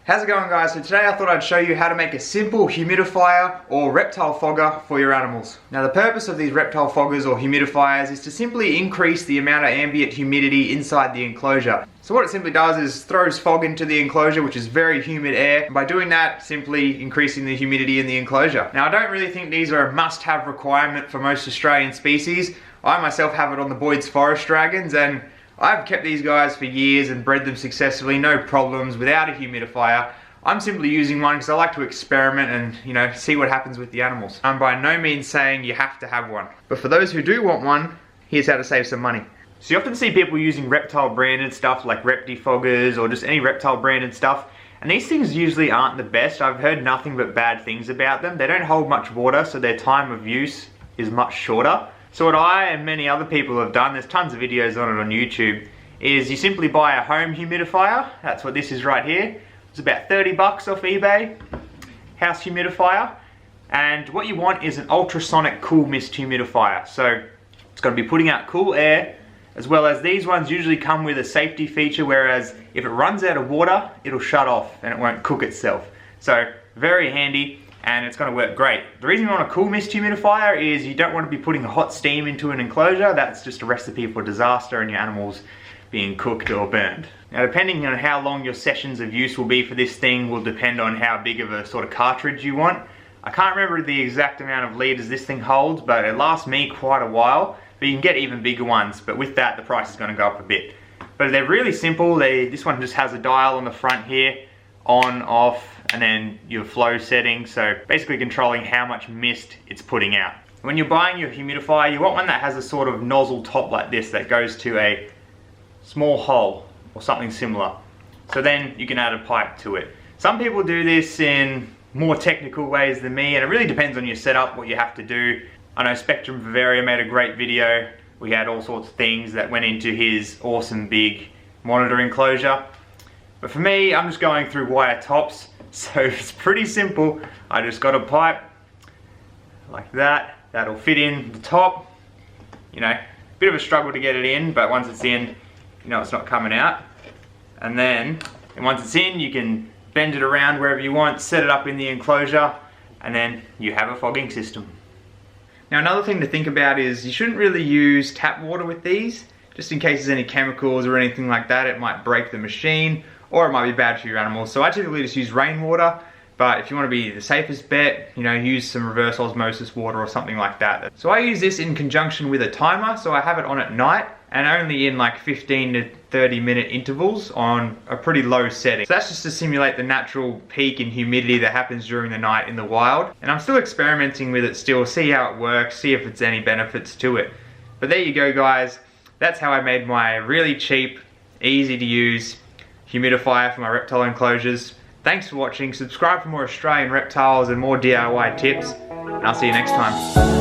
How's it going, guys? So today I thought I'd show you how to make a simple humidifier or reptile fogger for your animals. Now the purpose of these reptile foggers or humidifiers is to simply increase the amount of ambient humidity inside the enclosure. So what it simply does is throws fog into the enclosure, which is very humid air, and by doing that, simply increasing the humidity in the enclosure. Now I don't really think these are a must-have requirement for most Australian species. I myself have it on the Boyd's forest dragons, and I've kept these guys for years and bred them successfully, no problems, without a humidifier. I'm simply using one because I like to experiment and, see what happens with the animals. I'm by no means saying you have to have one. But for those who do want one, here's how to save some money. So you often see people using Reptile branded stuff like Reptifoggers or just any Reptile branded stuff. And these things usually aren't the best. I've heard nothing but bad things about them. They don't hold much water, so their time of use is much shorter. So what I and many other people have done, there's tons of videos on it on YouTube, is you simply buy a home humidifier. That's what this is right here. It's about 30 bucks off eBay, house humidifier. And what you want is an ultrasonic cool mist humidifier. So it's going to be putting out cool air, as well as these ones usually come with a safety feature, whereas if it runs out of water, it'll shut off and it won't cook itself. So very handy. And it's going to work great. The reason you want a cool mist humidifier is you don't want to be putting hot steam into an enclosure. That's just a recipe for disaster and your animals being cooked or burned. Now depending on how long your sessions of use will be for this thing will depend on how big of a sort of cartridge you want. I can't remember the exact amount of litres this thing holds, but it lasts me quite a while. But you can get even bigger ones, but with that the price is going to go up a bit. But they're really simple. This one just has a dial on the front here, on, off, and then your flow setting, so basically controlling how much mist it's putting out. When you're buying your humidifier, you want one that has a sort of nozzle top like this that goes to a small hole or something similar. So then you can add a pipe to it. Some people do this in more technical ways than me, and it really depends on your setup, what you have to do. I know Spectrum Bavaria made a great video. We had all sorts of things that went into his awesome big monitor enclosure. But for me, I'm just going through wire tops. So it's pretty simple. I just got a pipe like that. That'll fit in the top. Bit of a struggle to get it in, but once it's in, it's not coming out. And then once it's in, you can bend it around wherever you want, set it up in the enclosure, and then you have a fogging system. Now another thing to think about is you shouldn't really use tap water with these, just in case there's any chemicals or anything like that. It might break the machine, or it might be bad for your animals. So I typically just use rainwater, but if you want to be the safest bet, use some reverse osmosis water or something like that. So I use this in conjunction with a timer, so I have it on at night, and only in like 15 to 30 minute intervals on a pretty low setting. So that's just to simulate the natural peak in humidity that happens during the night in the wild. And I'm still experimenting with it still, see how it works, see if it's any benefits to it. But there you go, guys. That's how I made my really cheap, easy to use humidifier for my reptile enclosures. Thanks for watching. Subscribe for more Australian reptiles and more DIY tips, and I'll see you next time.